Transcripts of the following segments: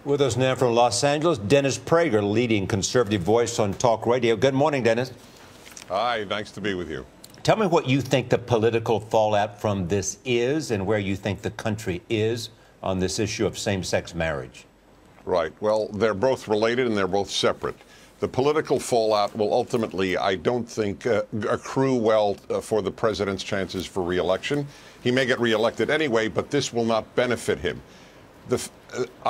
With us now from Los Angeles, Dennis Prager, leading conservative voice on talk radio. Good morning, Dennis. Hi, nice to be with you. Tell me what you think the political fallout from this is and where you think the country is on this issue of same-sex marriage. Right. Well, they're both related and they're both separate. The political fallout will ultimately, I don't think, accrue well for the president's chances for re-election. He may get re-elected anyway, but this will not benefit him.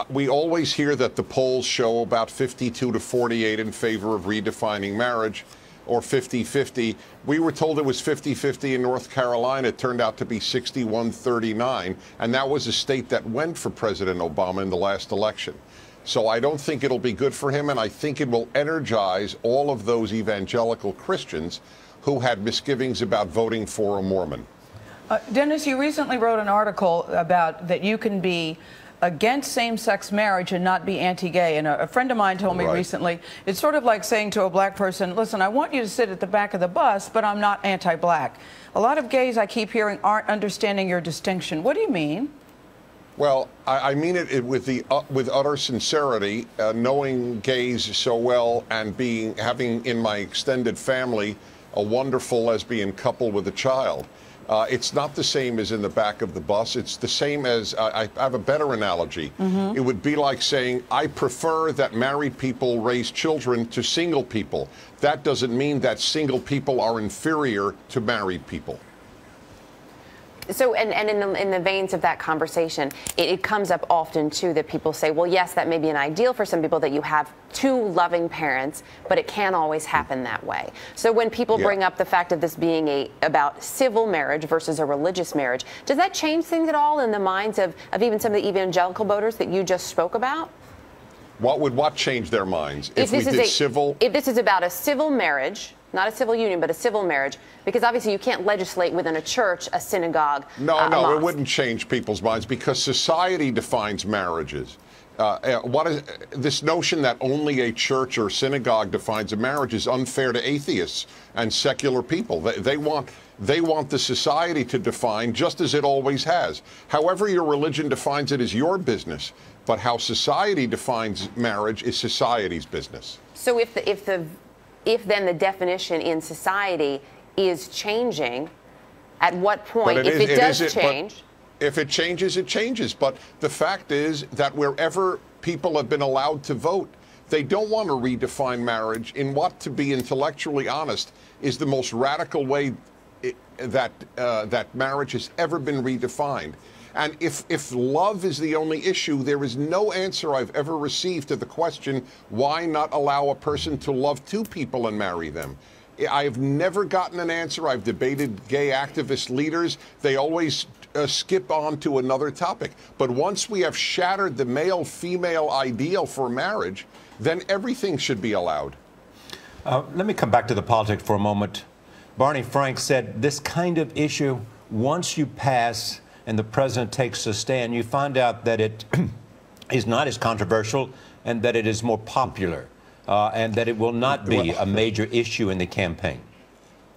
We always hear that the polls show about 52 to 48 in favor of redefining marriage, or 50-50. We were told it was 50-50 in North Carolina. It turned out to be 61-39, and that was a state that went for President Obama in the last election. So I don't think it'll be good for him, and I think it will energize all of those evangelical Christians who had misgivings about voting for a Mormon. Dennis, you recently wrote an article about that you can be against same-sex marriage and not be anti-gay. And a friend of mine told me recently, it's sort of like saying to a black person, listen, I want you to sit at the back of the bus, but I'm not anti-black. A lot of gays I keep hearing aren't understanding your distinction. What do you mean? Well, I mean it with utter sincerity, knowing gays so well and having in my extended family a wonderful lesbian couple with a child. It's not the same as in the back of the bus. It's the same as, I have a better analogy. It would be like saying, I prefer that married people raise children to single people. That doesn't mean that single people are inferior to married people. So, and in the veins of that conversation, it comes up often, too, that people say, well, yes, that may be an ideal for some people that you have two loving parents, but it can't always happen that way. So when people bring up the fact of this being about civil marriage versus a religious marriage, does that change things at all in the minds of even some of the evangelical voters that you just spoke about? What change their minds? If this is about a civil marriage, not a civil union, but a civil marriage, because obviously you can't legislate within a church, a synagogue, No, it wouldn't change people's minds because society defines marriages. What is this notion that only a church or synagogue defines a marriage is unfair to atheists and secular people. They want the society to define just as it always has. However your religion defines it is your business, but how society defines marriage is society's business. So if then the definition in society is changing, at what point, if it does change? If it changes, it changes. But the fact is that wherever people have been allowed to vote, they don't want to redefine marriage in what, to be intellectually honest, is the most radical way that marriage has ever been redefined. And if love is the only issue, there is no answer I've ever received to the question, why not allow a person to love two people and marry them? I have never gotten an answer. I've debated gay activist leaders. They always skip on to another topic. But once we have shattered the male-female ideal for marriage, then everything should be allowed. Let me come back to the politics for a moment. Barney Frank said this kind of issue, once you pass and the president takes a stand, you find out that it is not as controversial and that it is more popular and that it will not be a major issue in the campaign.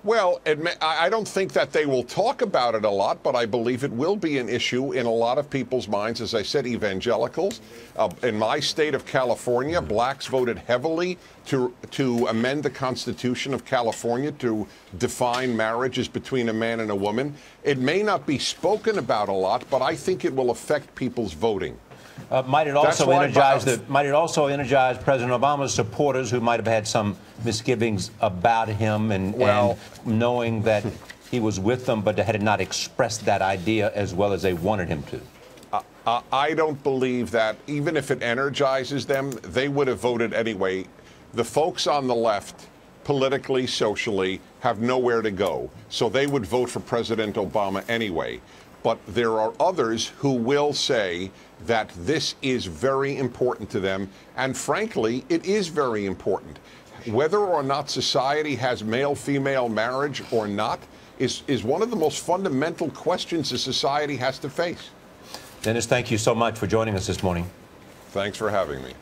Well, I don't think that they will talk about it a lot, but I believe it will be an issue in a lot of people's minds. As I said, evangelicals. In my state of California, blacks voted heavily to amend the Constitution of California to define marriages between a man and a woman. It may not be spoken about a lot, but I think it will affect people's voting. Might it also energize President Obama's supporters who might have had some misgivings about him and knowing that he was with them but had not expressed that idea as well as they wanted him to? I don't believe that. Even if it energizes them, they would have voted anyway. The folks on the left, politically, socially, have nowhere to go. So they would vote for President Obama anyway. But there are others who will say that this is very important to them. And frankly, it is very important. Whether or not society has male-female marriage or not is one of the most fundamental questions a society has to face. Dennis, thank you so much for joining us this morning. Thanks for having me.